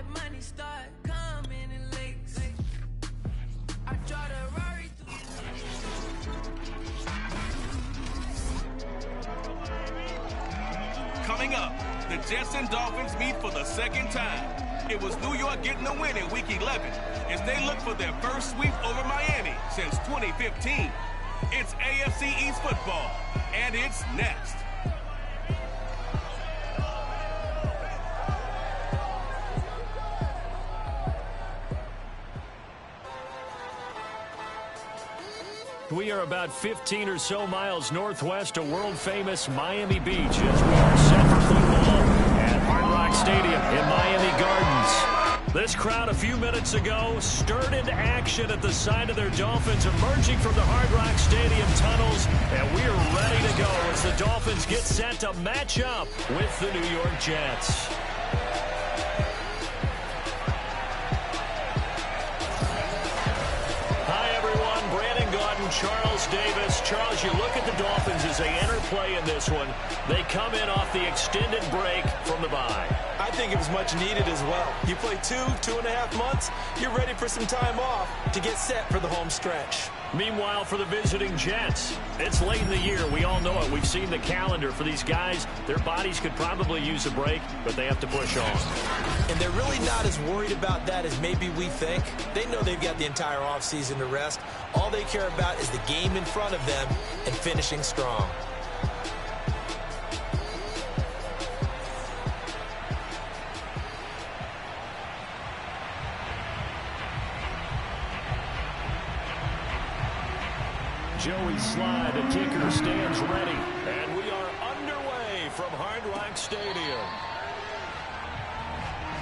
that money start coming in lakes. I try to Rari Coming up, the Jets and Dolphins meet for the second time. It was New York getting the win in Week 11 as they look for their first sweep over Miami since 2015. It's AFC East football, and it's next. We are about 15 or so miles northwest of world-famous Miami Beach as we are set for football at Hard Rock Stadium in Miami Gardens. This crowd a few minutes ago stirred into action at the side of their Dolphins emerging from the Hard Rock Stadium tunnels, and we are ready to go as the Dolphins get set to match up with the New York Jets. Charles Davis. Charles, you look at the Dolphins as they enter play in this one. They come in off the extended break from the bye. I think it was much needed as well. You play 2.5 months, you're ready for some time off to get set for the home stretch. Meanwhile, for the visiting Jets, it's late in the year. We all know it. We've seen the calendar for these guys. Their bodies could probably use a break, but they have to push on. And they're really not as worried about that as maybe we think. They know they've got the entire offseason to rest. All they care about is the game in front of them and finishing strong. Joey Slye, the kicker, stands ready. And we are underway from Hard Rock Stadium.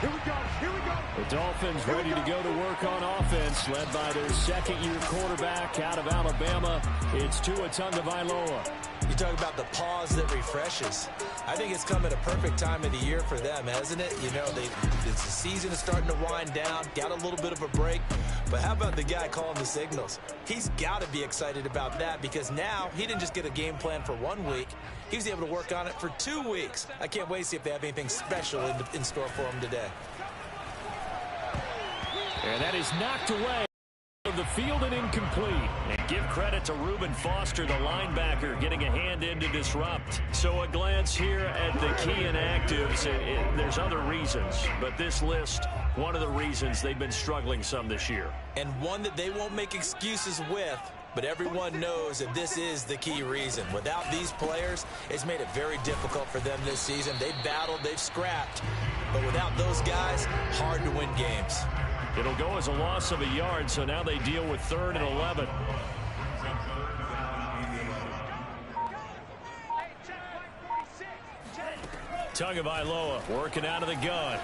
Here we go, here we go. The Dolphins ready to go to work on offense, led by their second-year quarterback out of Alabama. It's Tua Tagovailoa. You talk about the pause that refreshes. I think it's come at a perfect time of the year for them, hasn't it? You know, the season is starting to wind down, got a little bit of a break. But how about the guy calling the signals? He's got to be excited about that because now he didn't just get a game plan for 1 week. He was able to work on it for 2 weeks. I can't wait to see if they have anything special in store for him today. And that is knocked away from the field and incomplete. And give credit to Reuben Foster, the linebacker, getting a hand in to disrupt. So a glance here at the key inactives. There's other reasons, but this list, one of the reasons they've been struggling some this year. And one that they won't make excuses with, but everyone knows that this is the key reason. Without these players, it's made it very difficult for them this season. They've battled, they've scrapped, but without those guys, hard to win games. It'll go as a loss of a yard, so now they deal with 3rd and 11. Tagovailoa working out of the gun.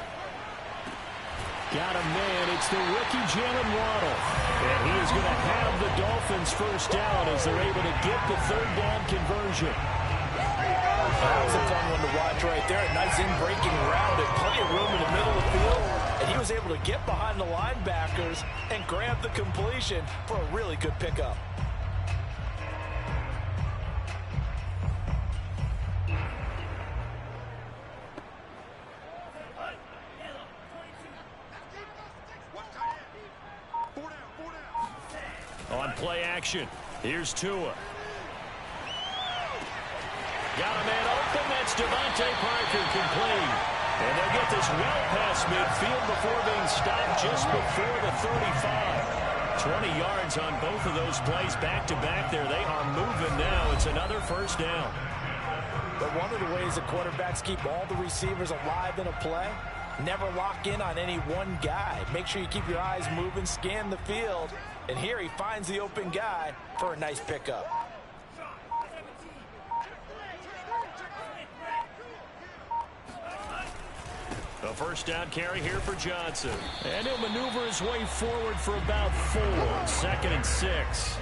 Got a man. It's the rookie Jalen Waddle. And he is going to have the Dolphins first down as they're able to get the 3rd down conversion. That was a fun one to watch right there. A nice in-breaking route and plenty of room in the middle of the field. And he was able to get behind the linebackers and grab the completion for a really good pickup. On play action, here's Tua. Got a man open. That's Devontae Parker complete. And they'll get this well past midfield before being stopped just before the 35. 20 yards on both of those plays back-to-back there. They are moving now. It's another first down. But one of the ways that quarterbacks keep all the receivers alive in a play, never lock in on any one guy. Make sure you keep your eyes moving, scan the field. And here he finds the open guy for a nice pickup. A first down carry here for Johnson. And he'll maneuver his way forward for about 4. 2nd and 6.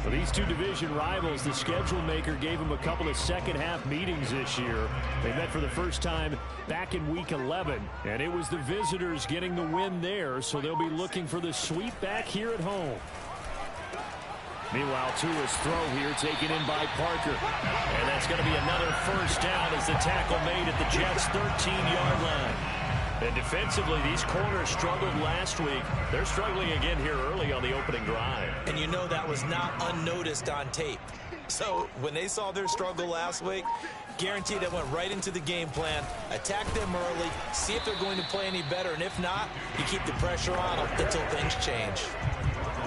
For these two division rivals, the schedule maker gave them a couple of second-half meetings this year. They met for the first time back in Week 11, and it was the visitors getting the win there, so they'll be looking for the sweep back here at home. Meanwhile, Tua's throw here taken in by Parker. And that's going to be another first down as the tackle made at the Jets' 13-yard line. And defensively, these corners struggled last week. They're struggling again here early on the opening drive. And you know that was not unnoticed on tape. So when they saw their struggle last week, guaranteed they went right into the game plan, attack them early, see if they're going to play any better, and if not, you keep the pressure on them until things change.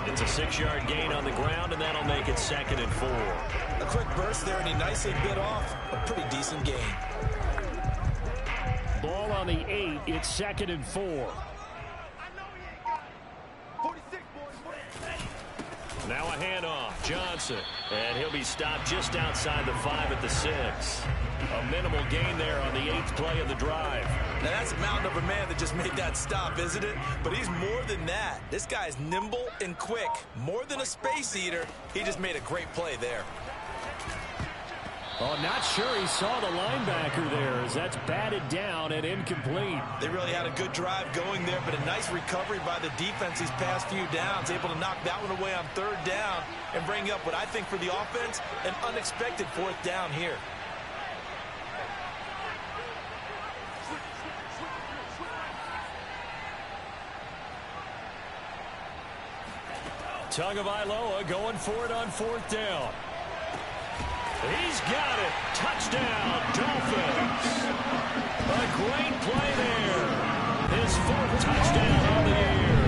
It's a 6-yard gain on the ground, and that'll make it 2nd and 4. A quick burst there, and he nicely bit off a pretty decent gain. Ball on the 8. It's 2nd and 4. Now a handoff. Johnson. And he'll be stopped just outside the 5 at the 6. A minimal gain there on the 8th play of the drive. Now that's a mountain of a man that just made that stop, isn't it? But he's more than that. This guy's nimble and quick. More than a space eater. He just made a great play there. Oh, not sure he saw the linebacker there as that's batted down and incomplete. They really had a good drive going there, but a nice recovery by the defense these past few downs, able to knock that one away on 3rd down and bring up what I think for the offense, an unexpected 4th down here. Tagovailoa going for it on 4th down. He's got it. Touchdown, Dolphins. A great play there. His 4th touchdown on the year.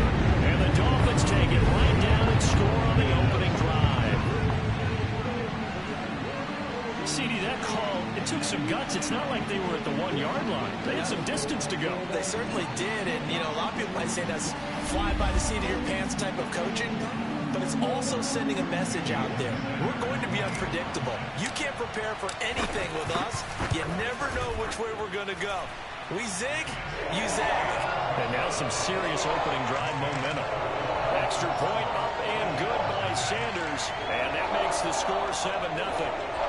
And the Dolphins take it right down and score on the opening drive. CD, that call, it took some guts. It's not like they were at the 1-yard line. They had some distance to go. They certainly did. And, you know, a lot of people might say that's fly by the seat of your pants type of coaching. But it's also sending a message out there. We're going to be unpredictable. You can't prepare for anything with us. You never know which way we're going to go. We zig, you zag. And now some serious opening drive momentum. Extra point up and good by Sanders. And that makes the score 7-0.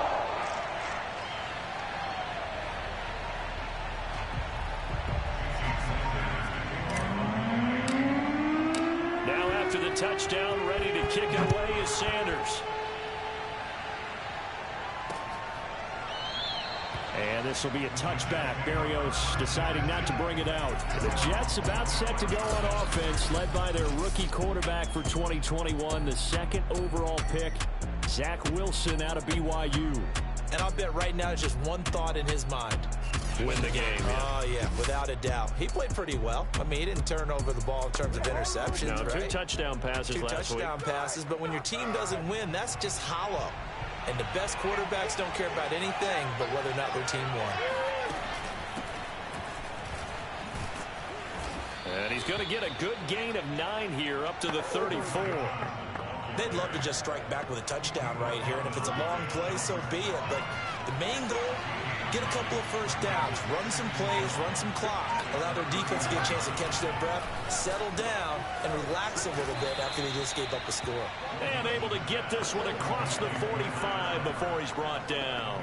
Touchdown, ready to kick it away is Sanders. And this will be a touchback. Berrios deciding not to bring it out. The Jets about set to go on offense, led by their rookie quarterback for 2021, the 2nd overall pick, Zach Wilson out of BYU. And I'll bet right now it's just one thought in his mind. Win the game. Yeah. Oh, yeah, without a doubt. He played pretty well. I mean, he didn't turn over the ball in terms of interceptions, no, right? 2 touchdown passes last week. 2 touchdown passes, but when your team doesn't win, that's just hollow. And the best quarterbacks don't care about anything but whether or not their team won. And he's going to get a good gain of 9 here up to the 34. They'd love to just strike back with a touchdown right here, and if it's a long play, so be it. But the main goal, get a couple of first downs, run some plays, run some clock, allow their defense to get a chance to catch their breath, settle down, and relax a little bit after they just gave up a score. And able to get this one across the 45 before he's brought down.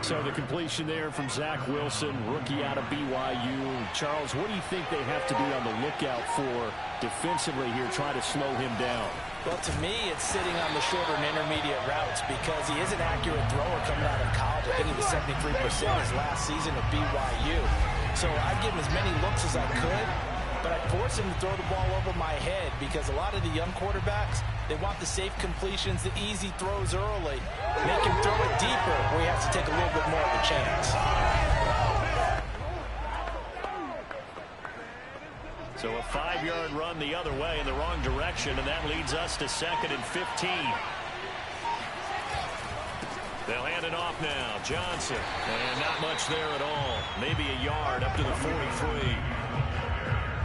So the completion there from Zach Wilson, rookie out of BYU. Charles, what do you think they have to be on the lookout for defensively here, try to slow him down? Well, to me, it's sitting on the shorter and intermediate routes because he is an accurate thrower coming out of college. I think he was 73% his last season at BYU. So I'd give him as many looks as I could, but I'd force him to throw the ball over my head because a lot of the young quarterbacks, they want the safe completions, the easy throws early. Make him throw it deeper where he has to take a little bit more of a chance. So a 5-yard run the other way in the wrong direction, and that leads us to 2nd and 15. They'll hand it off now. Johnson. And not much there at all. Maybe a yard up to the 43.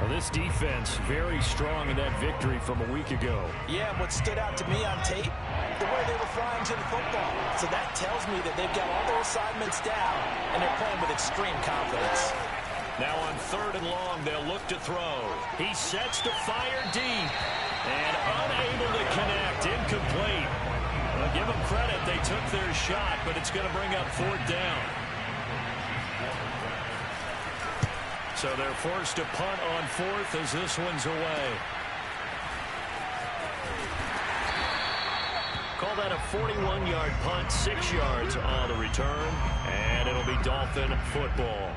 Well, this defense very strong in that victory from a week ago. Yeah, what stood out to me on tape, the way they were flying to the football. So that tells me that they've got all their assignments down, and they're playing with extreme confidence. Now on 3rd and long, they'll look to throw. He sets to fire deep. And unable to connect. Incomplete. Well, give them credit. They took their shot, but it's going to bring up 4th down. So they're forced to punt on 4th as this one's away. Call that a 41-yard punt, 6 yards on the return. And it'll be Dolphin football.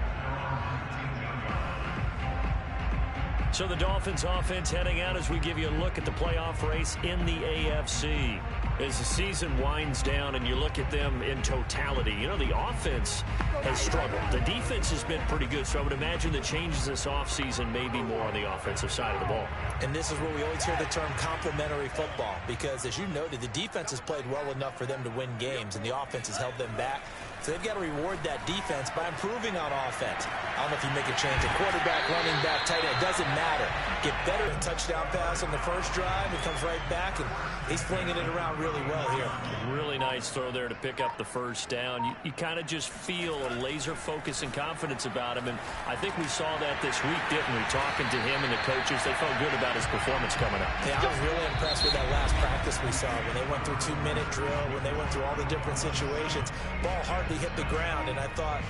So the Dolphins offense heading out as we give you a look at the playoff race in the AFC. As the season winds down and you look at them in totality, you know, the offense has struggled. The defense has been pretty good, so I would imagine the changes this offseason may be more on the offensive side of the ball. And this is where we always hear the term complementary football, because as you noted, the defense has played well enough for them to win games, and the offense has held them back. So they've got to reward that defense by improving on offense. I don't know if you make a change at quarterback, running back, tight end. It doesn't matter. Get better at touchdown pass on the first drive. He comes right back, and he's flinging it around really well here. Really nice throw there to pick up the first down. You kind of just feel a laser focus and confidence about him, and I think we saw that this week, didn't we? Talking to him and the coaches, they felt good about his performance coming up. Yeah, I was really impressed with that last practice we saw when they went through 2-minute drill, when they went through all the different situations. Ball hardly hit the ground, and I thought,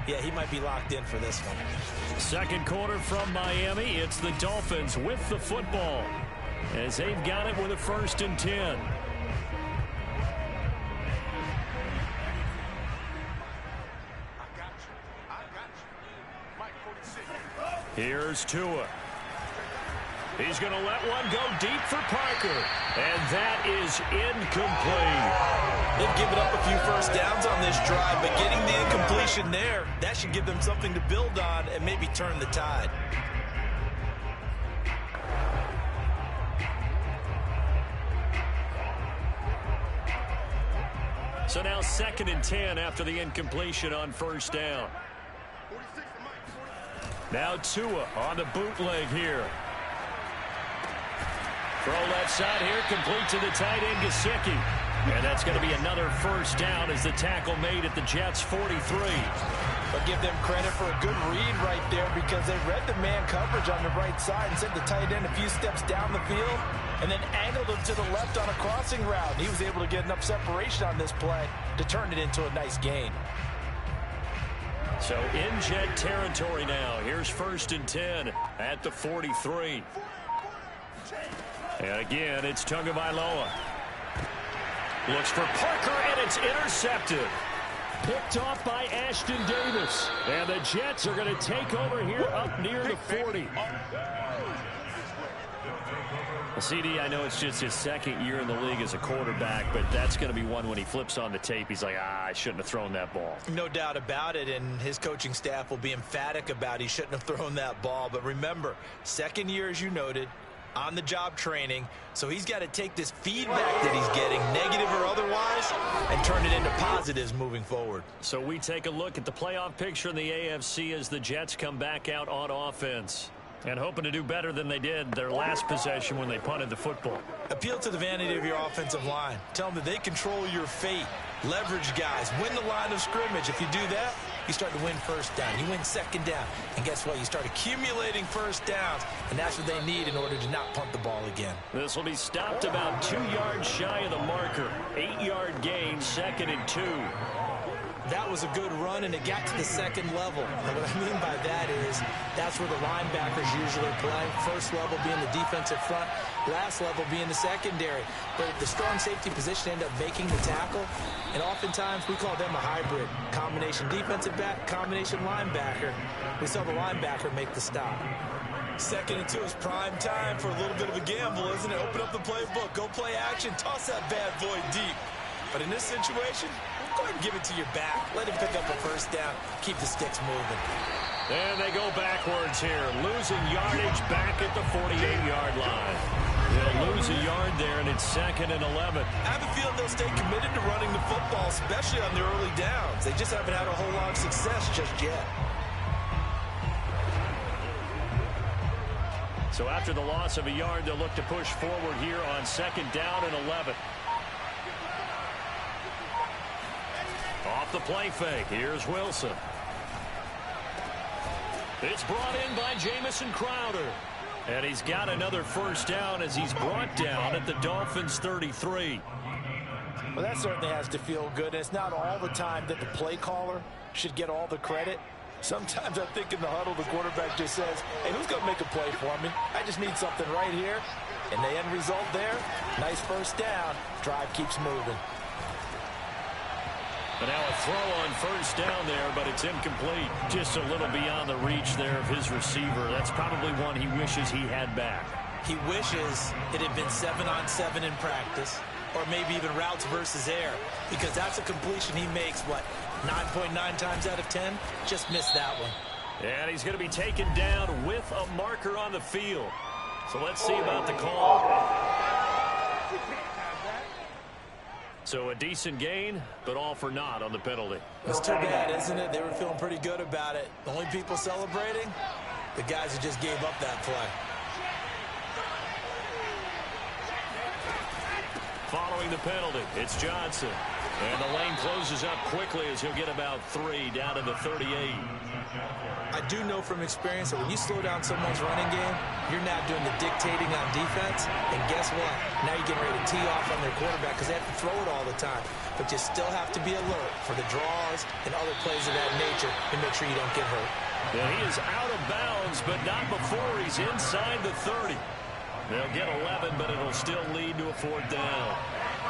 yeah, he might be locked in for this one. Second quarter from Miami. It's the Dolphins with the football as they've got it with a 1st and 10. Here's Tua. He's going to let one go deep for Parker. And that is incomplete. They've given up a few first downs on this drive, but getting the incompletion there, that should give them something to build on and maybe turn the tide. So now 2nd and 10 after the incompletion on 1st down. Now Tua on the bootleg here. Throw left side here, complete to the tight end, Gesicki. And that's going to be another 1st down as the tackle made at the Jets' 43. But give them credit for a good read right there, because they read the man coverage on the right side and sent the tight end a few steps down the field and then angled him to the left on a crossing route. He was able to get enough separation on this play to turn it into a nice gain. So in Jet territory now. Here's 1st and 10 at the 43. And again, it's Tagovailoa. Looks for Parker, and it's intercepted. Picked off by Ashton Davis. And the Jets are going to take over here up near the 40. Well, CD, I know it's just his 2nd year in the league as a quarterback, but that's going to be one when he flips on the tape. He's like, I shouldn't have thrown that ball. No doubt about it, and his coaching staff will be emphatic about he shouldn't have thrown that ball. But remember, 2nd year, as you noted, on-the-job training, so he's got to take this feedback that he's getting, negative or otherwise, and turn it into positives moving forward. So we take a look at the playoff picture in the AFC as the Jets come back out on offense and hoping to do better than they did their last possession when they punted the football. Appeal to the vanity of your offensive line. Tell them that they control your fate. Leverage guys. Win the line of scrimmage. If you do that, you start to win 1st down. You win 2nd down. And guess what? You start accumulating 1st downs. And that's what they need in order to not punt the ball again. This will be stopped about 2 yards shy of the marker. 8-yard gain, 2nd and 2. That was a good run, and it got to the 2nd level. And what I mean by that is that's where the linebackers usually play. 1st level being the defensive front, last level being the secondary. But the strong safety position ended up making the tackle, and oftentimes we call them a hybrid. Combination defensive back, combination linebacker. We saw the linebacker make the stop. 2nd and 2 is prime time for a little bit of a gamble, isn't it? Open up the playbook, go play action, toss that bad boy deep. But in this situation, go ahead and give it to your back. Let him pick up a 1st down. Keep the sticks moving. And they go backwards here. Losing yardage back at the 48-yard line. They'll lose a yard there, and it's 2nd and 11. I have a feeling they'll stay committed to running the football, especially on the early downs. They just haven't had a whole lot of success just yet. So after the loss of a yard, they'll look to push forward here on 2nd down and 11. Off the play fake. Here's Wilson. It's brought in by Jamison Crowder. And he's got another 1st down as he's brought down at the Dolphins' 33. Well, that certainly has to feel good. It's not all the time that the play caller should get all the credit. Sometimes I think in the huddle, the quarterback just says, hey, who's going to make a play for me? I just need something right here. And the end result there, nice 1st down. Drive keeps moving. But now a throw on first down there, but it's incomplete. Just a little beyond the reach there of his receiver. That's probably one he wishes he had back. He wishes it had been 7-on-7 in practice, or maybe even routes versus air, because that's a completion he makes, what, 9.9 times out of 10? Just missed that one. And he's going to be taken down with a marker on the field. So let's see about the call. So a decent gain, but all for naught on the penalty. It's too bad, isn't it? They were feeling pretty good about it. The only people celebrating, the guys who just gave up that play. Following the penalty, it's Johnson. And the lane closes up quickly as he'll get about 3 down to the 38. I do know from experience that when you slow down someone's running game, you're not doing the dictating on defense. And guess what? Now you're getting ready to tee off on their quarterback because they have to throw it all the time. But you still have to be alert for the draws and other plays of that nature to make sure you don't get hurt. Yeah, he is out of bounds, but not before he's inside the 30. They'll get 11, but it'll still lead to a 4th down.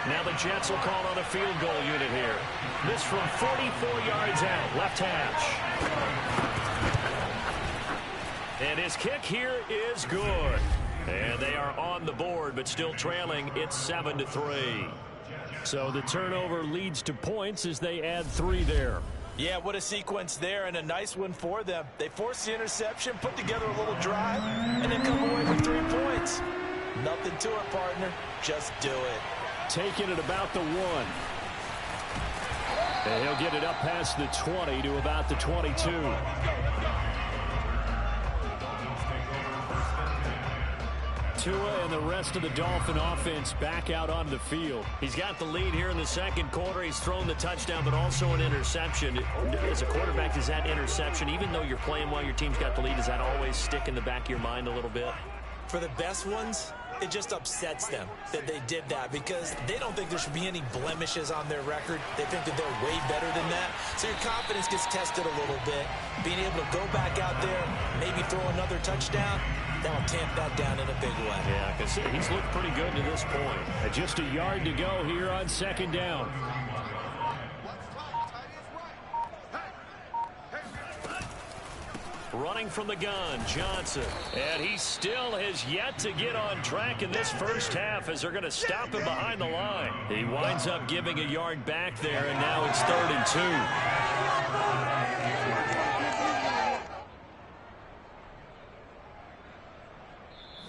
Now the Jets will call on a field goal unit here. This from 44 yards out, left hash. And his kick here is good. And they are on the board, but still trailing. It's 7-3. So the turnover leads to points as they add 3 there. Yeah, what a sequence there, and a nice one for them. They forced the interception, put together a little drive, and then come away with 3 points. Nothing to it, partner. Just do it. Taking it about the 1. And he'll get it up past the 20 to about the 22. Tua and the rest of the Dolphin offense back out on the field. He's got the lead here in the second quarter. He's thrown the touchdown, but also an interception. As a quarterback, does that interception, even though you're playing while your team's got the lead, does that always stick in the back of your mind a little bit? For the best ones, it just upsets them that they did that because they don't think there should be any blemishes on their record. They think that they're way better than that. So your confidence gets tested a little bit. Being able to go back out there, maybe throw another touchdown, that will tamp that down in a big way. Yeah, because he's looked pretty good to this point. Just a yard to go here on 2nd down. Running from the gun, Johnson. And he still has yet to get on track in this first half as they're going to stop him behind the line. He winds up giving a yard back there, and now it's 3rd and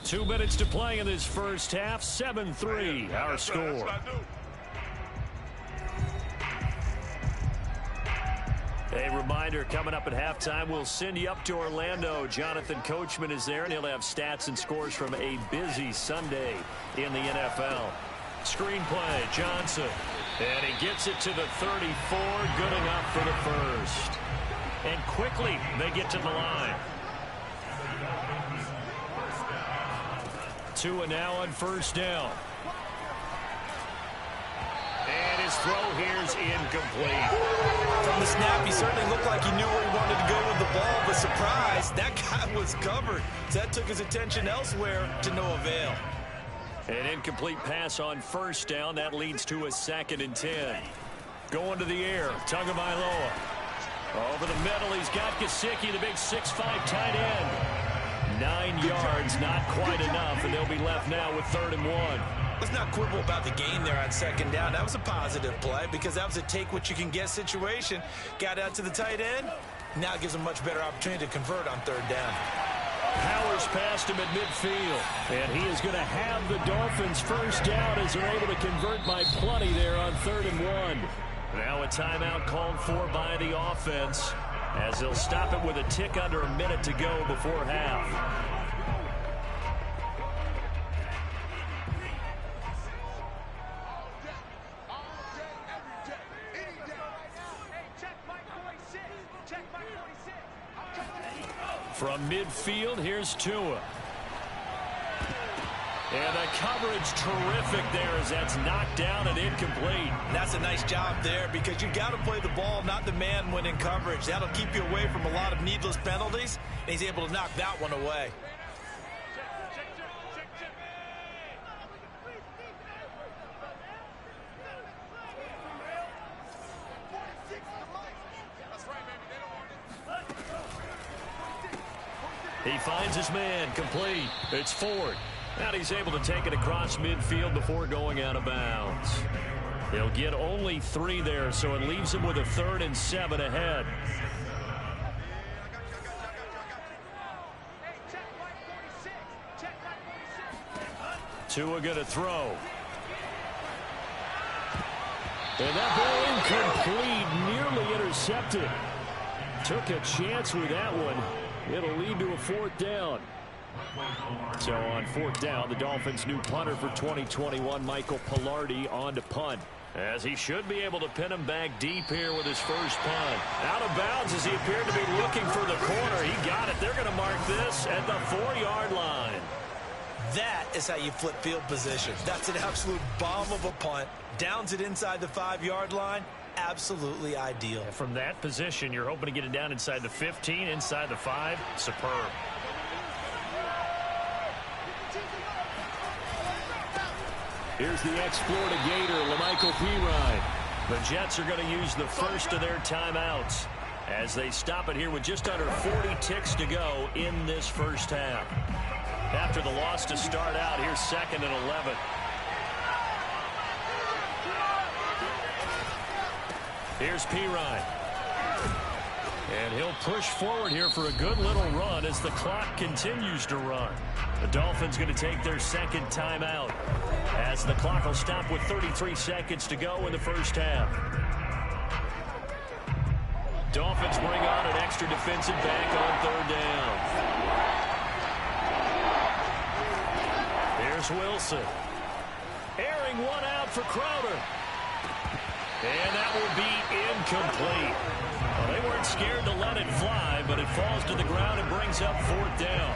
2. 2 minutes to play in this first half. 7-3, our score. A reminder, coming up at halftime, we'll send you up to Orlando. Jonathan Coachman is there, and he'll have stats and scores from a busy Sunday in the NFL. Screenplay, Johnson. And he gets it to the 34. Good enough for the first. And quickly, they get to the line. Tua now on first down. And his throw here's incomplete. From the snap, he certainly looked like he knew where he wanted to go with the ball, but surprise, that guy was covered. So that took his attention elsewhere to no avail. An incomplete pass on first down. That leads to a 2nd and 10. Going to the air, Tagovailoa. Over the middle, he's got Gesicki, the big 6'5" tight end. 9 yards, not quite enough, and they'll be left now with 3rd and 1. Let's not quibble about the gain there on 2nd down. That was a positive play because that was a take-what-you-can-get situation. Got out to the tight end. Now gives him a much better opportunity to convert on 3rd down. Powers past him at midfield. And he is going to have the Dolphins first down as they're able to convert by plenty there on 3rd and 1. Now a timeout called for by the offense as they'll stop it with a tick under a minute to go before half. From midfield, here's Tua. And the coverage terrific there as that's knocked down and incomplete. That's a nice job there because you got to play the ball, not the man when in coverage. That'll keep you away from a lot of needless penalties, and he's able to knock that one away. He finds his man, complete. It's Ford. And he's able to take it across midfield before going out of bounds. He'll get only 3 there, so it leaves him with a 3rd and 7 ahead. Tua going to throw. And that ball incomplete, nearly intercepted. Took a chance with that one. It'll lead to a 4th down. So on 4th down, the Dolphins' new punter for 2021, Michael Pilardi, on to punt. As he should be able to pin him back deep here with his first punt. Out of bounds as he appeared to be looking for the corner. He got it. They're going to mark this at the 4-yard line. That is how you flip field position. That's an absolute bomb of a punt. Downs it inside the 5-yard line. Absolutely ideal. From that position, you're hoping to get it down inside the 15, inside the 5. Superb. Here's the ex-Florida Gator, LaMichael Pirine. The Jets are going to use the first of their timeouts as they stop it here with just under 40 ticks to go in this first half. After the loss to start out, here's 2nd and 11. Here's Pirine. And he'll push forward here for a good little run as the clock continues to run. The Dolphins going to take their 2nd timeout as the clock will stop with 33 seconds to go in the first half. Dolphins bring on an extra defensive back on 3rd down. Here's Wilson. Airing one out for Crowder. And that will be incomplete. Well, they weren't scared to let it fly, but it falls to the ground and brings up 4th down.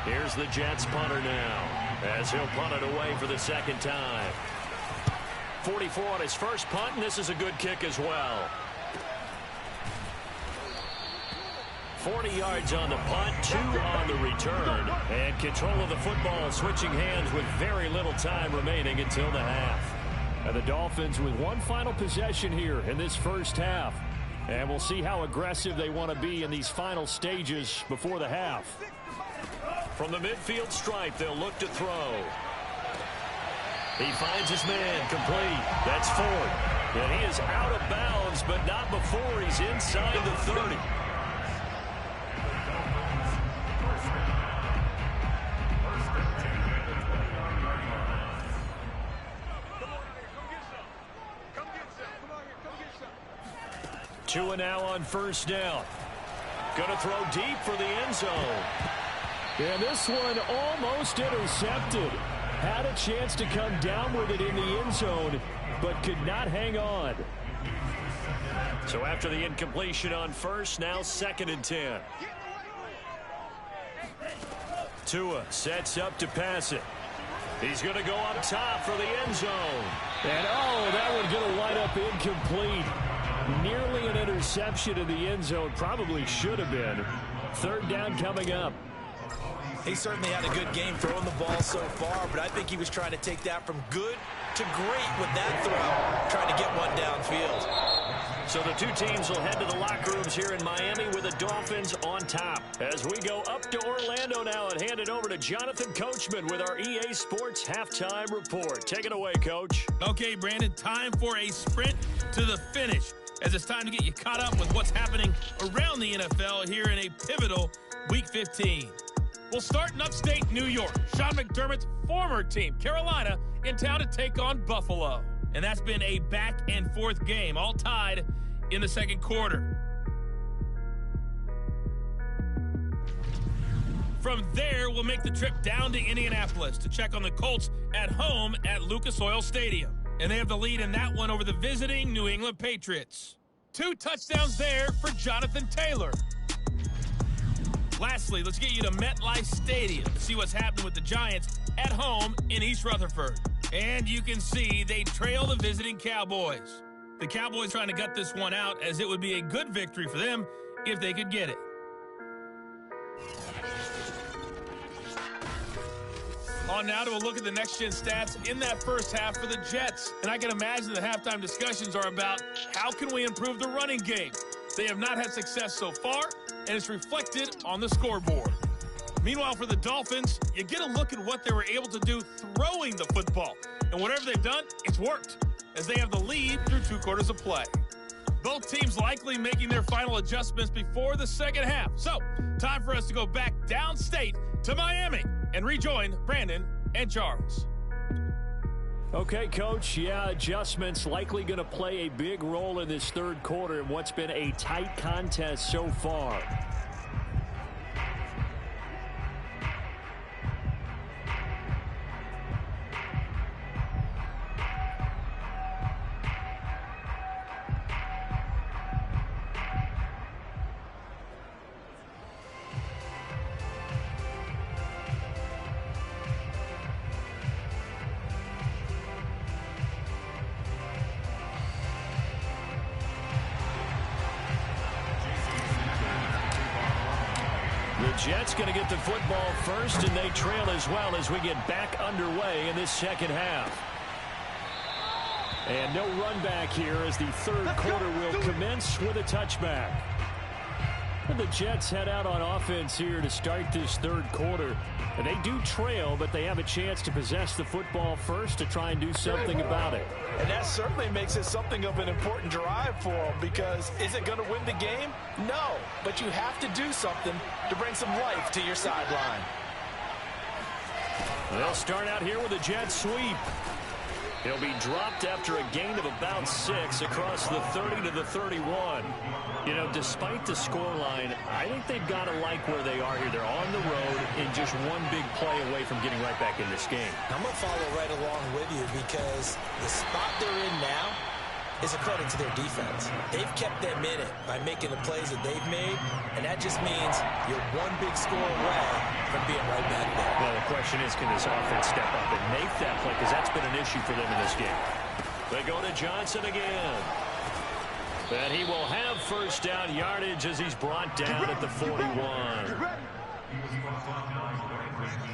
Here's the Jets punter now as he'll punt it away for the 2nd time. 44 on his first punt, and this is a good kick as well. 40 yards on the punt, 2 on the return. And control of the football switching hands with very little time remaining until the half. And the Dolphins with one final possession here in this first half. And we'll see how aggressive they want to be in these final stages before the half. From the midfield stripe, they'll look to throw. He finds his man, complete. That's Ford. And he is out of bounds, but not before he's inside the 30. Tua now on 1st down. Going to throw deep for the end zone. And this one almost intercepted. Had a chance to come down with it in the end zone, but could not hang on. So after the incompletion on 1st, now 2nd and 10. Tua sets up to pass it. He's going to go up top for the end zone. And oh, that one's going to wind up incomplete. Nearly an interception in the end zone. Probably should have been. 3rd down coming up. He certainly had a good game throwing the ball so far, but I think he was trying to take that from good to great with that throw, trying to get one downfield. So the 2 teams will head to the locker rooms here in Miami with the Dolphins on top. As we go up to Orlando now and hand it over to Jonathan Coachman with our EA Sports Halftime Report. Take it away, Coach. Okay, Brandon, time for a sprint to the finish, as it's time to get you caught up with what's happening around the NFL here in a pivotal Week 15. We'll start in upstate New York. Sean McDermott's former team, Carolina, in town to take on Buffalo. And that's been a back-and-forth game, all tied in the 2nd quarter. From there, we'll make the trip down to Indianapolis to check on the Colts at home at Lucas Oil Stadium. And they have the lead in that one over the visiting New England Patriots. 2 touchdowns there for Jonathan Taylor. Lastly, let's get you to MetLife Stadium to see what's happening with the Giants at home in East Rutherford. And you can see they trail the visiting Cowboys. The Cowboys trying to gut this one out, as it would be a good victory for them if they could get it. On now to a look at the next-gen stats in that first half for the Jets. And I can imagine the halftime discussions are about how can we improve the running game. They have not had success so far, and it's reflected on the scoreboard. Meanwhile, for the Dolphins, you get a look at what they were able to do throwing the football. And whatever they've done, it's worked, as they have the lead through 2 quarters of play. Both teams likely making their final adjustments before the second half. So, time for us to go back downstate to Miami and rejoin Brandon and Charles. Okay, Coach. Yeah, adjustments likely going to play a big role in this third quarter in what's been a tight contest so far. The Jets going to get the football first, and they trail as well as we get back underway in this second half. And no run back here as the third quarter will commence with a touchback. And the Jets head out on offense here to start this third quarter. And they do trail, but they have a chance to possess the football first to try and do something about it. And that certainly makes it something of an important drive for them, because is it going to win the game? No, but you have to do something to bring some life to your sideline. They'll start out here with a jet sweep. He'll be dropped after a gain of about 6 across the 30 to the 31. You know, despite the scoreline, I think they've got to like where they are here. They're on the road in just one big play away from getting right back in this game. I'm going to follow right along with you, because the spot they're in now is a credit to their defense. They've kept them in it by making the plays that they've made, and that just means you're one big score away from being right back there. Well, the question is, can this offense step up and make that play? Because that's been an issue for them in this game. They go to Johnson again. And he will have first down yardage as he's brought down at the 41.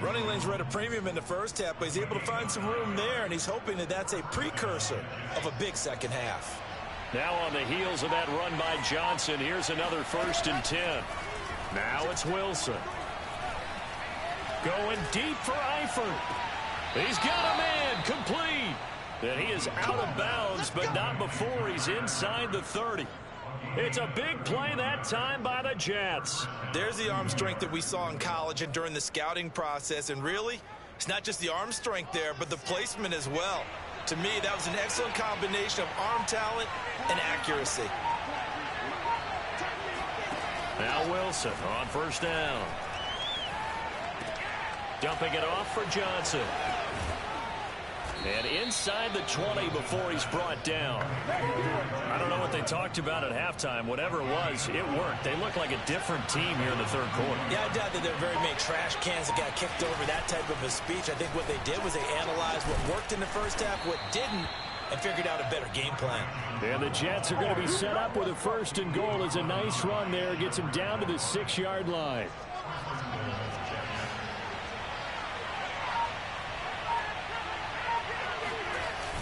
Running lanes were at a premium in the first half, but he's able to find some room there, and he's hoping that that's a precursor of a big second half. Now on the heels of that run by Johnson, here's another 1st and 10. Now it's Wilson. Going deep for Eifert. He's got a man complete. And he is out of bounds, but not before he's inside the 30. It's a big play that time by the Jets. There's the arm strength that we saw in college and during the scouting process. And really, it's not just the arm strength there, but the placement as well. To me, that was an excellent combination of arm talent and accuracy. Now Wilson on first down. Dumping it off for Johnson. And inside the 20 before he's brought down. I don't know what they talked about at halftime. Whatever it was, it worked. They look like a different team here in the third quarter. Yeah, I doubt that there are very many trash cans that got kicked over, that type of a speech. I think what they did was they analyzed what worked in the first half, what didn't, and figured out a better game plan. And the Jets are going to be set up with a 1st and goal. It's a nice run there. Gets him down to the 6-yard line.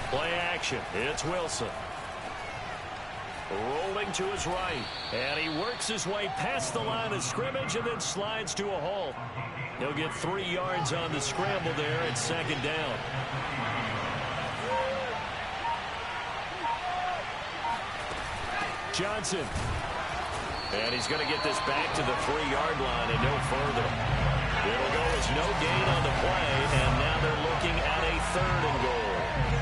Play action. It's Wilson. Rolling to his right. And he works his way past the line of scrimmage and then slides to a halt. He'll get 3 yards on the scramble there at 2nd down. Johnson. And he's going to get this back to the 3-yard line and no further. It'll go as no gain on the play, and now they're looking at a 3rd and goal.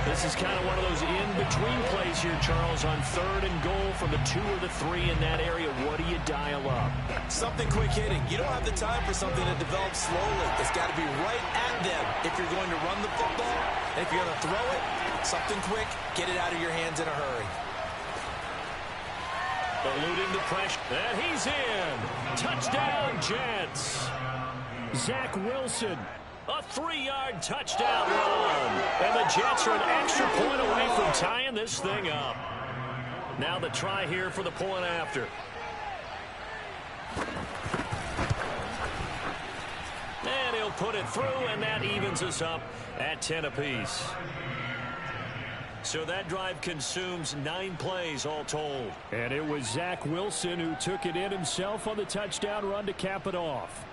This is kind of one of those in-between plays here, Charles, on 3rd and goal from the 2 or the 3 in that area. What do you dial up? Something quick hitting. You don't have the time for something that develops slowly. It's got to be right at them if you're going to run the football. And if you're going to throw it, something quick, get it out of your hands in a hurry. Eluding the pressure. And he's in. Touchdown, Jets. Zach Wilson. A 3-yard touchdown run. And the Jets are an extra point away from tying this thing up. Now the try here for the point after. And he'll put it through, and that evens us up at 10 apiece. So that drive consumes 9 plays all told. And it was Zach Wilson who took it in himself on the touchdown run to cap it off.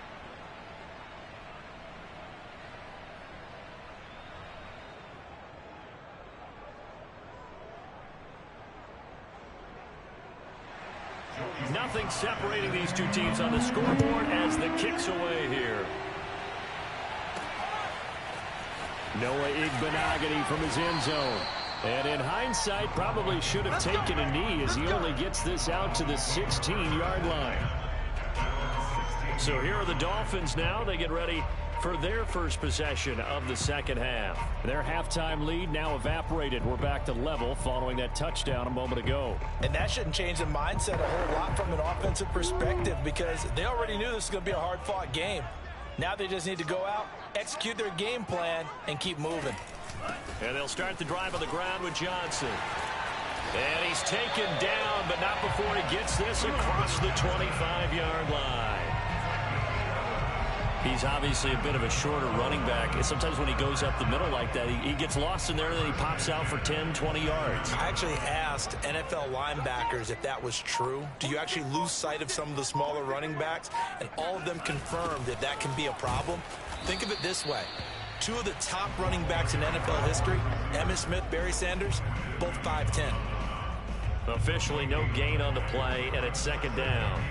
nothing separating these two teams on the scoreboard as the kick's away here. Noah Igbenogany from his end zone. And in hindsight, probably should have taken a knee as he only gets this out to the 16-yard line. So here are the Dolphins now. They get ready for their first possession of the second half. Their halftime lead now evaporated. We're back to level following that touchdown a moment ago. And that shouldn't change the mindset a whole lot from an offensive perspective because they already knew this was going to be a hard-fought game. Now they just need to go out, execute their game plan, and keep moving. And they'll start the drive on the ground with Johnson. And he's taken down, but not before he gets this across the 25-yard line. He's obviously a bit of a shorter running back. Sometimes when he goes up the middle like that, he gets lost in there, and then he pops out for 10, 20 yards. I actually asked NFL linebackers if that was true. Do you actually lose sight of some of the smaller running backs? And all of them confirmed that that can be a problem. Think of it this way. Two of the top running backs in NFL history, Emmitt Smith, Barry Sanders, both 5'10". Officially no gain on the play, and it's second down.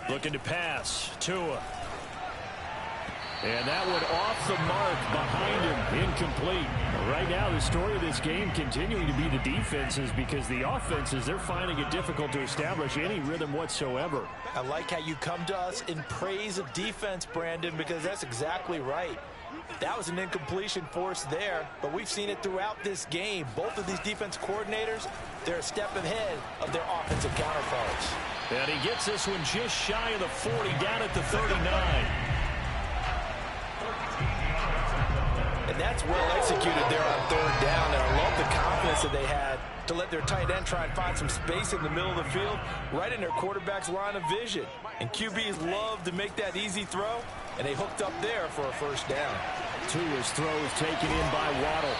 Looking to pass. Tua. And that one off the mark behind him. Incomplete. Right now, the story of this game continuing to be the defenses because the offenses, they're finding it difficult to establish any rhythm whatsoever. I like how you come to us in praise of defense, Brandon, because that's exactly right. That was an incompletion forced there, but we've seen it throughout this game. Both of these defense coordinators, they're a step ahead of their offensive counterparts. And he gets this one just shy of the 40, down at the 39. And that's well executed there on third down, and I love the confidence that they had to let their tight end try and find some space in the middle of the field, right in their quarterback's line of vision. And QBs love to make that easy throw, and they hooked up there for a first down. Tua's throw is taken in by Waddle.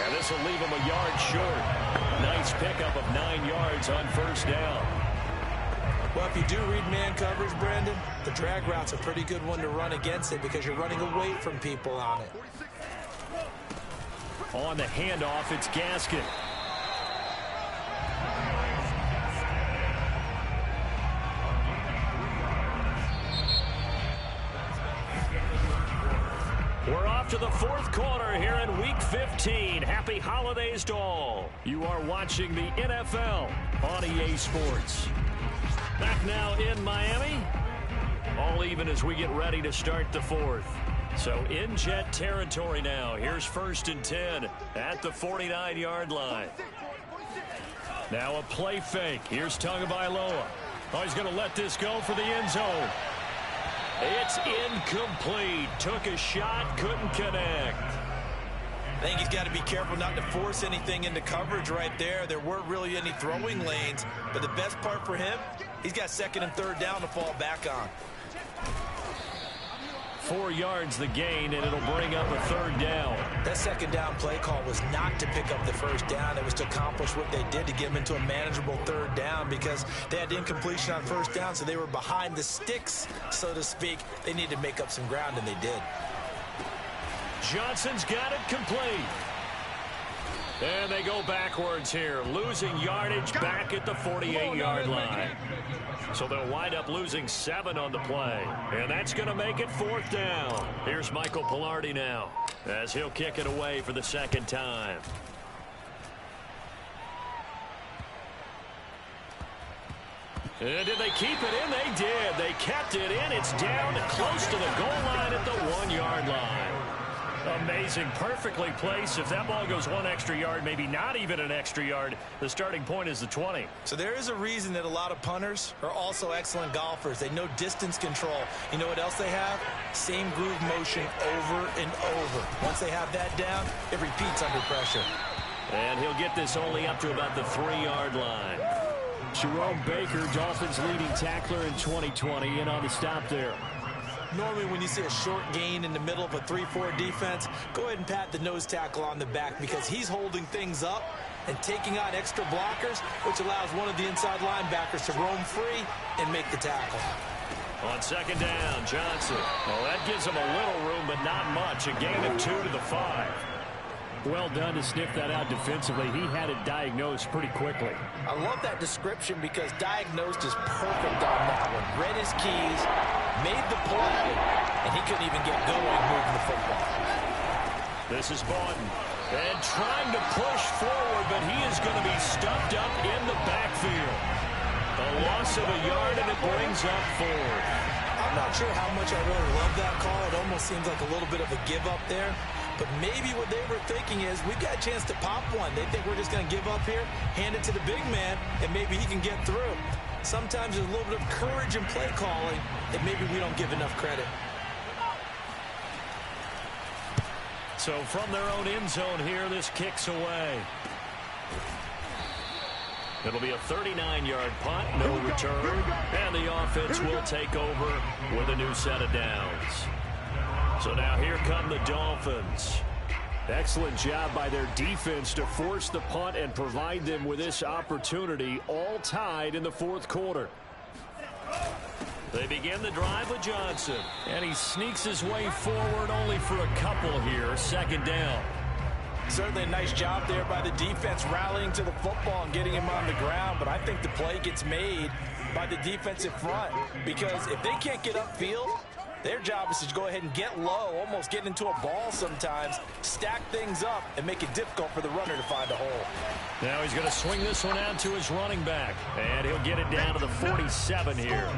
And this will leave him a yard short. Nice pickup of 9 yards on first down. Well, if you do read man coverage, Brandon, the drag route's a pretty good one to run against it because you're running away from people on it. On the handoff, it's Gaskin. We're off to the fourth quarter here in Week 15. Happy holidays to all. You are watching the NFL on EA Sports. Back now in Miami. All even as we get ready to start the fourth. So in Jet territory now. Here's 1st and 10 at the 49-yard line. Now a play fake. Here's Tagovailoa. Oh, he's going to let this go for the end zone. It's incomplete. Took a shot, couldn't connect. I think he's got to be careful not to force anything into coverage right there. There weren't really any throwing lanes, but the best part for him, he's got 2nd and 3rd down to fall back on. 4 yards the gain, and it'll bring up a 3rd down. That 2nd down play call was not to pick up the 1st down. It was to accomplish what they did to get them into a manageable 3rd down because they had incompletion on 1st down, so they were behind the sticks, so to speak. They needed to make up some ground, and they did. Johnson's got it complete. And they go backwards here, losing yardage back at the 48-yard line. So they'll wind up losing 7 on the play. And that's going to make it 4th down. Here's Michael Pilardi now as he'll kick it away for the 2nd time. And did they keep it in? They did. They kept it in. It's down close to the goal line at the 1-yard line. Amazing, perfectly placed. If that ball goes 1 extra yard, maybe not even an extra yard, the starting point is the 20. So there is a reason that a lot of punters are also excellent golfers. They know distance control. You know what else they have? Same groove motion over and over. Once they have that down, it repeats under pressure. And he'll get this only up to about the 3-yard line. Jerome Baker, Dolphins leading tackler in 2020, and on the stop there. Normally when you see a short gain in the middle of a 3-4 defense, go ahead and pat the nose tackle on the back because he's holding things up and taking on extra blockers, which allows one of the inside linebackers to roam free and make the tackle. On 2nd down, Johnson. Well, that gives him a little room, but not much. A gain of 2 to the 5. Well done to sniff that out defensively. He had it diagnosed pretty quickly. I love that description because diagnosed is perfect on that one. Read his keys, made the play, and he couldn't even get going moving the football. This is Bawden. And trying to push forward, but he is going to be stuffed up in the backfield. A loss of a yard, and it brings up 4. I'm not sure how much I really love that call. It almost seems like a little bit of a give up there. But maybe what they were thinking is, we've got a chance to pop one. They think we're just going to give up here, hand it to the big man, and maybe he can get through. Sometimes there's a little bit of courage in play calling that maybe we don't give enough credit. So from their own end zone here, this kicks away. It'll be a 39-yard punt, no return, and the offense will take over with a new set of downs. So now here come the Dolphins. Excellent job by their defense to force the punt and provide them with this opportunity, all tied in the fourth quarter. They begin the drive with Johnson, and he sneaks his way forward only for a couple here, second down. Certainly a nice job there by the defense rallying to the football and getting him on the ground, but I think the play gets made by the defensive front because if they can't get upfield, their job is to go ahead and get low, almost get into a ball sometimes, stack things up, and make it difficult for the runner to find a hole. Now he's going to swing this one out to his running back, and he'll get it down to the 47 here.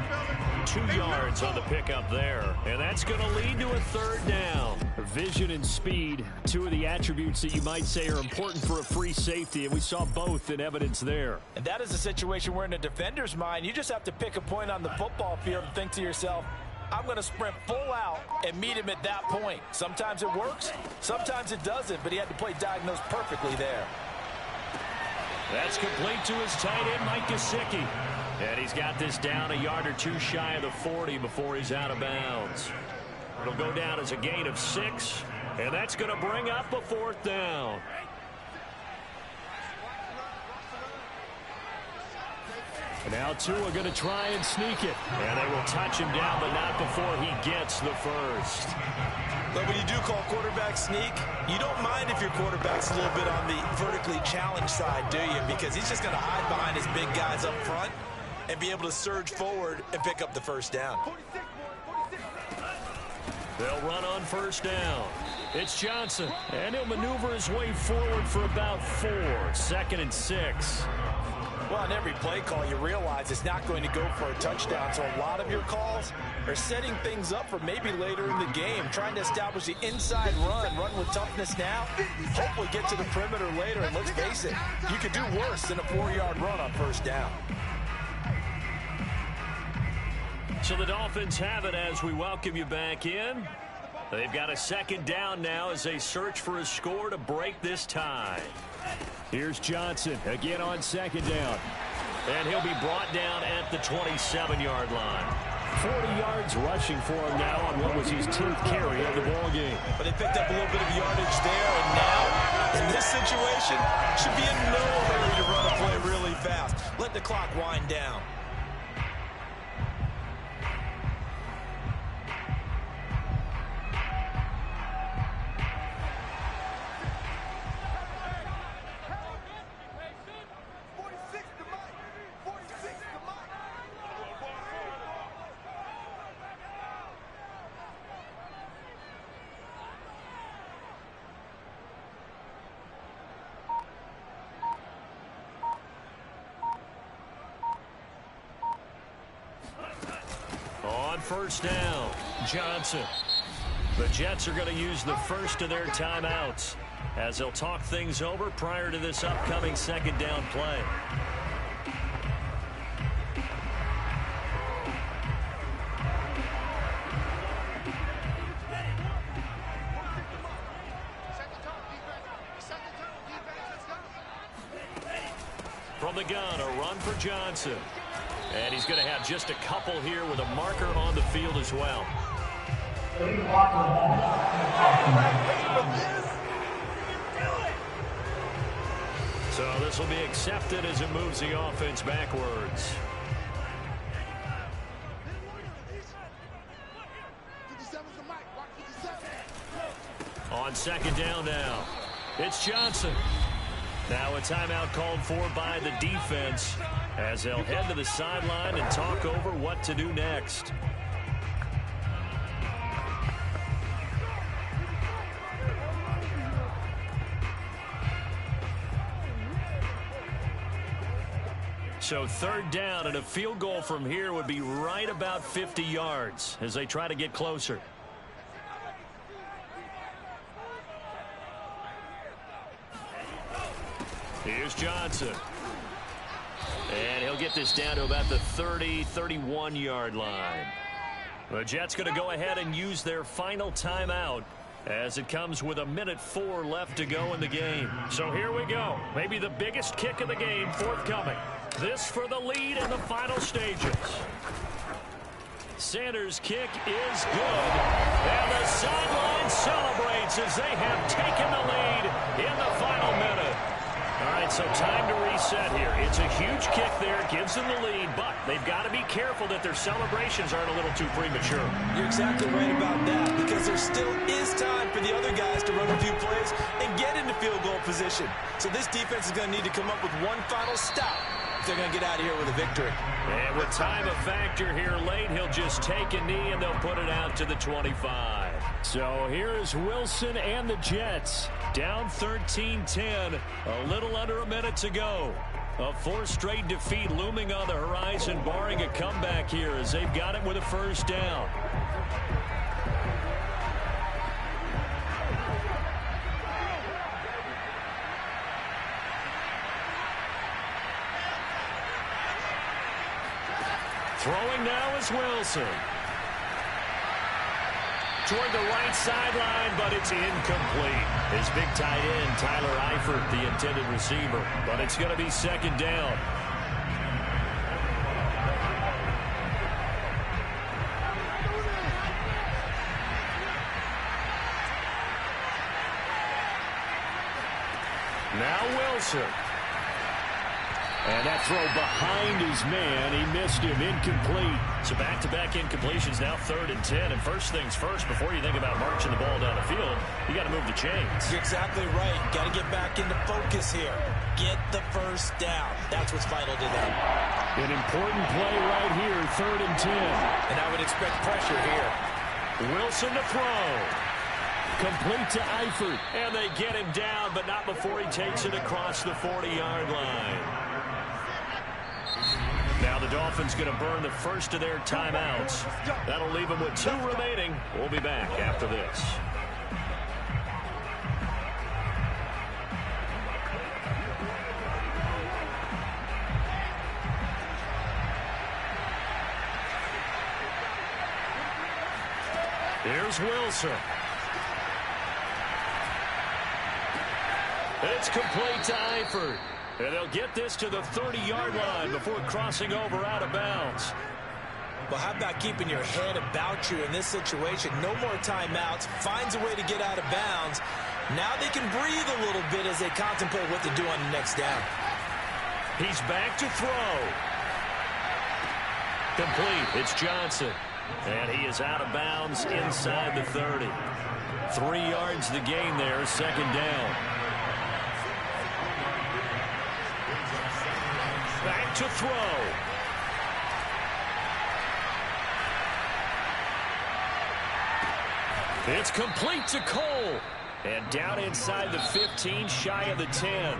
2 yards on the pickup there, and that's going to lead to a third down. Vision and speed, 2 of the attributes that you might say are important for a free safety, and we saw both in evidence there. And that is a situation where in a defender's mind, you just have to pick a point on the football field and think to yourself, I'm going to sprint full out and meet him at that point. Sometimes it works, sometimes it doesn't, but he had to play diagnosed perfectly there. That's complete to his tight end, Mike Gesicki. And he's got this down a yard or 2 shy of the 40 before he's out of bounds. It'll go down as a gain of 6, and that's going to bring up a 4th down. And now Tua going to try and sneak it. And they will touch him down, but not before he gets the first. But when you do call quarterback sneak, you don't mind if your quarterback's a little bit on the vertically challenged side, do you? Because he's just going to hide behind his big guys up front and be able to surge forward and pick up the first down. They'll run on first down. It's Johnson, and he'll maneuver his way forward for about 4. 2nd and 6. Well, on every play call, you realize it's not going to go for a touchdown. So a lot of your calls are setting things up for maybe later in the game, trying to establish the inside run with toughness now, hopefully get to the perimeter later. And let's face it, you could do worse than a 4-yard run on first down. So the Dolphins have it as we welcome you back in. They've got a second down now as they search for a score to break this tie. Here's Johnson again on second down. And he'll be brought down at the 27-yard line. 40 yards rushing for him now on what was his 10th carry of the ball game. But they picked up a little bit of yardage there, and now, in this situation, should be in no hurry to run a play really fast. Let the clock wind down. First down, Johnson. The Jets are going to use the first of their timeouts as they'll talk things over prior to this upcoming second down play. From the gun, a run for Johnson. And he's going to have just a couple here with a marker on the field as well. So this will be accepted as it moves the offense backwards. On second down now. It's Johnson. Now a timeout called for by the defense as they'll head to the sideline and talk over what to do next. So third down, and a field goal from here would be right about 50 yards as they try to get closer. Here's Johnson. And he'll get this down to about the 30, 31-yard line. The Jets going to go ahead and use their final timeout as it comes with 1:04 left to go in the game. So here we go. Maybe the biggest kick of the game forthcoming. This for the lead in the final stages. Sanders' kick is good. And the sideline celebrates as they have taken the lead in the final minute. All right, so time to reset here. It's a huge kick there, gives them the lead, but they've got to be careful that their celebrations aren't a little too premature. You're exactly right about that, because there still is time for the other guys to run a few plays and get into field goal position. So this defense is going to need to come up with one final stop if they're going to get out of here with a victory. And with time a factor here late, he'll just take a knee and they'll put it out to the 25. So here's Wilson and the Jets down 13-10, a little under a minute to go. A fourth straight defeat looming on the horizon, barring a comeback here as they've got it with a first down. Throwing now is Wilson. Toward the right sideline, but it's incomplete. His big tight end, Tyler Eifert, the intended receiver. But it's going to be second down. Now Wilson. And that throw behind his man. He missed him. Incomplete. So back-to-back incompletions, now 3rd and 10. And first things first, before you think about marching the ball down the field, you got to move the chains. You're exactly right. Got to get back into focus here. Get the first down. That's what's vital to them. An important play right here, 3rd and 10. And I would expect pressure here. Wilson to throw. Complete to Eifert. And they get him down, but not before he takes it across the 40-yard line. Now the Dolphins going to burn the first of their timeouts. That'll leave them with 2 remaining. We'll be back after this. Here's Wilson. It's complete to Eifert. And they'll get this to the 30-yard line before crossing over out of bounds. Well, how about keeping your head about you in this situation? No more timeouts. Finds a way to get out of bounds. Now they can breathe a little bit as they contemplate what to do on the next down. He's back to throw. Complete. It's Johnson. And he is out of bounds inside the 30. 3 yards the gain there, second down. Back to throw. It's complete to Cole. And down inside the 15, shy of the 10.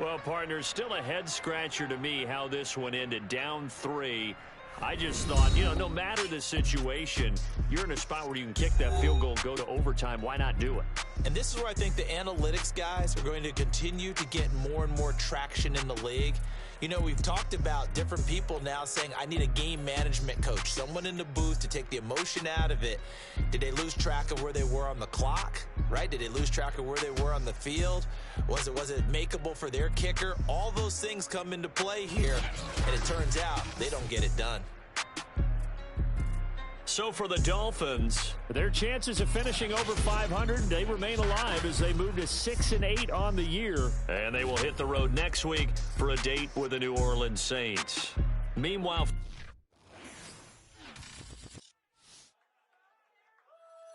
Well, partners, still a head-scratcher to me how this one ended. Down 3. I just thought, no matter the situation, you're in a spot where you can kick that field goal, go to overtime. Why not do it? And this is where I think the analytics guys are going to continue to get more and more traction in the league. We've talked about different people now saying, I need a game management coach, someone in the booth to take the emotion out of it. Did they lose track of where they were on the clock, right? Did they lose track of where they were on the field? Was it makeable for their kicker? All those things come into play here, and it turns out they don't get it done. So for the Dolphins, their chances of finishing over 500, they remain alive as they move to 6-8 on the year. And they will hit the road next week for a date with the New Orleans Saints. Meanwhile,